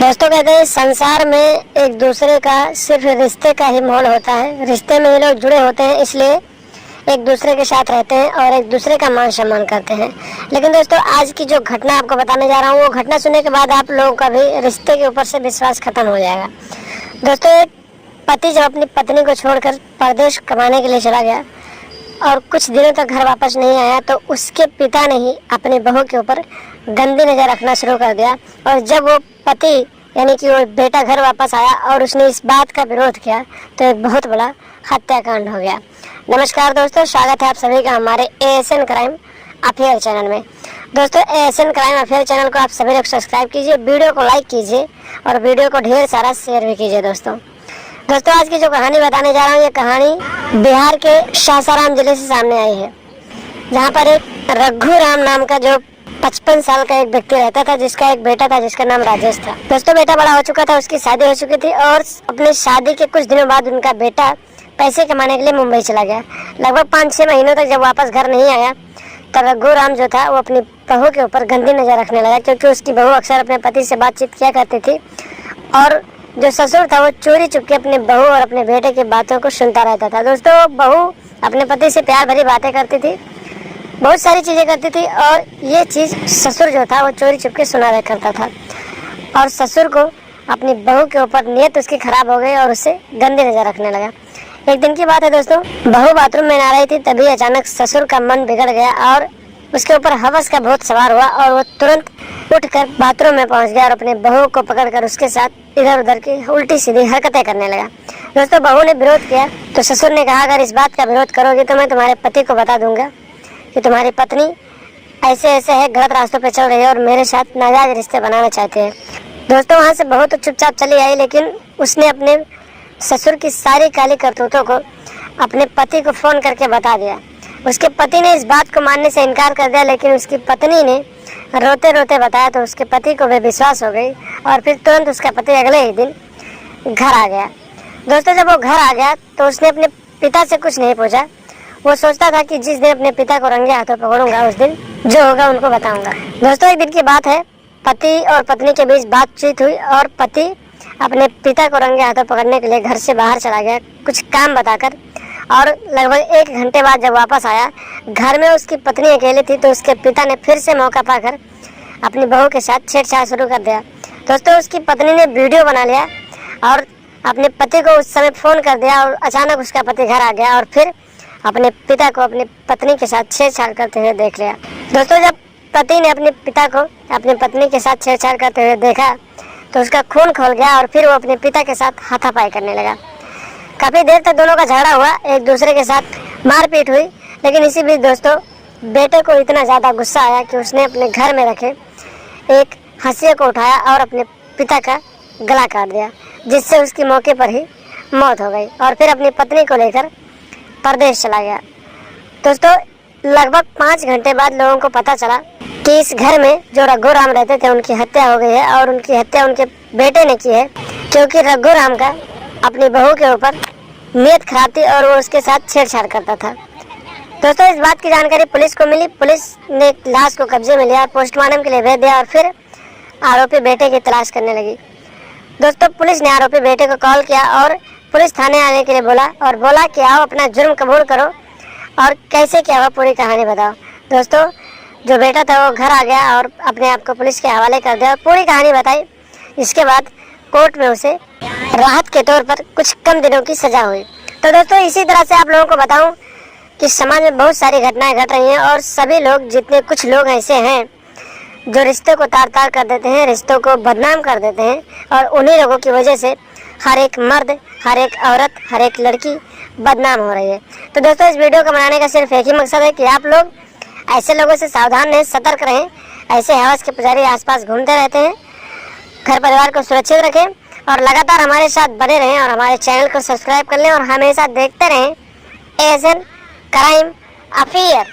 दोस्तों कहते हैं संसार में एक दूसरे का सिर्फ रिश्ते का ही मोल होता है। रिश्ते में ये लोग जुड़े होते हैं, इसलिए एक दूसरे के साथ रहते हैं और एक दूसरे का मान सम्मान करते हैं। लेकिन दोस्तों आज की जो घटना आपको बताने जा रहा हूँ, वो घटना सुनने के बाद आप लोगों का भी रिश्ते के ऊपर से विश्वास खत्म हो जाएगा। दोस्तों एक पति जब अपनी पत्नी को छोड़कर परदेश कमाने के लिए चला गया और कुछ दिनों तक घर वापस नहीं आया, तो उसके पिता ने ही अपने बहू के ऊपर गंदी नज़र रखना शुरू कर दिया। और जब वो पति यानी कि वो बेटा घर वापस आया और उसने इस बात का विरोध किया, तो एक बहुत बड़ा हत्याकांड हो गया। नमस्कार दोस्तों, स्वागत है आप सभी का हमारे ASN क्राइम अफेयर चैनल में। दोस्तों ASN क्राइम अफेयर चैनल को आप सभी लोग सब्सक्राइब कीजिए, वीडियो को लाइक कीजिए और वीडियो को ढेर सारा शेयर भी कीजिए। दोस्तों आज की जो कहानी बताने जा रहा हूँ, ये कहानी बिहार के सासाराम जिले से सामने आई है, जहाँ पर एक रघु राम नाम का जो 55 साल का एक व्यक्ति रहता था, जिसका एक बेटा था जिसका नाम राजेश था। दोस्तों बेटा बड़ा हो चुका था, उसकी शादी हो चुकी थी और अपने शादी के कुछ दिनों बाद उनका बेटा पैसे कमाने के लिए मुंबई चला गया। लगभग 5-6 महीनों तक जब वापस घर नहीं आया, तब रघु राम जो था वो अपनी बहू के ऊपर गंदी नजर रखने लगा, क्योंकि उसकी बहू अक्सर अपने पति से बातचीत किया करती थी और जो ससुर था वो चोरी चुपके अपने बहू और अपने बेटे की बातों को सुनता रहता था। दोस्तों बहू अपने पति से प्यार भरी बातें करती थी, बहुत सारी चीज़ें करती थी और ये चीज़ ससुर जो था वो चोरी चुपके सुना करता था और ससुर को अपनी बहू के ऊपर नीयत उसकी खराब हो गई और उसे गंदी नज़र रखने लगा। एक दिन की बात है दोस्तों, बहू बाथरूम में नहा रही थी, तभी अचानक ससुर का मन बिगड़ गया और उसके ऊपर हवस का भूत सवार हुआ और वो तुरंत उठकर बाथरूम में पहुंच गया और अपने बहू को पकड़कर उसके साथ इधर उधर की उल्टी सीधी हरकतें करने लगा। दोस्तों बहू ने विरोध किया तो ससुर ने कहा, अगर इस बात का विरोध करोगे तो मैं तुम्हारे पति को बता दूंगा कि तुम्हारी पत्नी ऐसे ऐसे है, गलत रास्तों पे चल रही है और मेरे साथ नाजायज रिश्ते बनाना चाहते हैं। दोस्तों वहाँ से बहू तो चुपचाप चली आई, लेकिन उसने अपने ससुर की सारी काली करतूतों को अपने पति को फ़ोन करके बता दिया। उसके पति ने इस बात को मानने से इनकार कर दिया, लेकिन उसकी पत्नी ने रोते रोते बताया तो उसके पति को विश्वास हो गई और फिर तुरंत उसका पति अगले ही दिन घर आ गया। दोस्तों जब वो घर आ गया तो उसने अपने पिता से कुछ नहीं पूछा। वो सोचता था कि जिस दिन अपने पिता को रंगे हाथों पकड़ूंगा, उस दिन जो होगा उनको बताऊंगा। दोस्तों एक दिन की बात है, पति और पत्नी के बीच बातचीत हुई और पति अपने पिता को रंगे हाथों पकड़ने के लिए घर से बाहर चला गया कुछ काम बताकर, और लगभग 1 घंटे बाद जब वापस आया, घर में उसकी पत्नी अकेली थी, तो उसके पिता ने फिर से मौका पाकर अपनी बहू के साथ छेड़छाड़ शुरू कर दिया। दोस्तों उसकी पत्नी ने वीडियो बना लिया और अपने पति को उस समय फ़ोन कर दिया और अचानक उसका पति घर आ गया और फिर अपने पिता को अपनी पत्नी के साथ छेड़छाड़ करते हुए देख लिया। दोस्तों जब पति ने अपने पिता को अपनी पत्नी के साथ छेड़छाड़ करते हुए देखा तो उसका खून खौल गया और फिर वो अपने पिता के साथ हाथापाई करने लगा। काफ़ी देर तक दोनों का झगड़ा हुआ, एक दूसरे के साथ मारपीट हुई, लेकिन इसी बीच दोस्तों बेटे को इतना ज़्यादा गुस्सा आया कि उसने अपने घर में रखे एक हंसिया को उठाया और अपने पिता का गला काट दिया, जिससे उसकी मौके पर ही मौत हो गई और फिर अपनी पत्नी को लेकर परदेश चला गया। दोस्तों लगभग 5 घंटे बाद लोगों को पता चला कि इस घर में जो रघु राम रहते थे उनकी हत्या हो गई है और उनकी हत्या उनके बेटे ने की है, क्योंकि रघु राम का अपनी बहू के ऊपर नीयत खराब थी और वो उसके साथ छेड़छाड़ करता था। दोस्तों इस बात की जानकारी पुलिस को मिली, पुलिस ने लाश को कब्जे में लिया, पोस्टमार्टम के लिए भेज दिया और फिर आरोपी बेटे की तलाश करने लगी। दोस्तों पुलिस ने आरोपी बेटे को कॉल किया और पुलिस थाने आने के लिए बोला कि आओ अपना जुर्म कबूल करो और कैसे क्या हुआ पूरी कहानी बताओ। दोस्तों जो बेटा था वो घर आ गया और अपने आप को पुलिस के हवाले कर दिया और पूरी कहानी बताई। इसके बाद कोर्ट में उसे राहत के तौर पर कुछ कम दिनों की सजा हुई। तो दोस्तों इसी तरह से आप लोगों को बताऊं कि समाज में बहुत सारी घटनाएं घट रही हैं और सभी लोग, जितने कुछ लोग ऐसे हैं जो रिश्तों को तार तार कर देते हैं, रिश्तों को बदनाम कर देते हैं, और उन्हीं लोगों की वजह से हर एक मर्द, हर एक औरत, हर एक लड़की बदनाम हो रही है। तो दोस्तों इस वीडियो को बनाने का सिर्फ एक ही मकसद है कि आप लोग ऐसे लोगों से सावधान रहें, सतर्क रहें। ऐसे हवस के पुजारी आसपास घूमते रहते हैं। घर परिवार को सुरक्षित रखें और लगातार हमारे साथ बने रहें और हमारे चैनल को सब्सक्राइब कर लें और हमेशा देखते रहें ASN क्राइम अफेयर।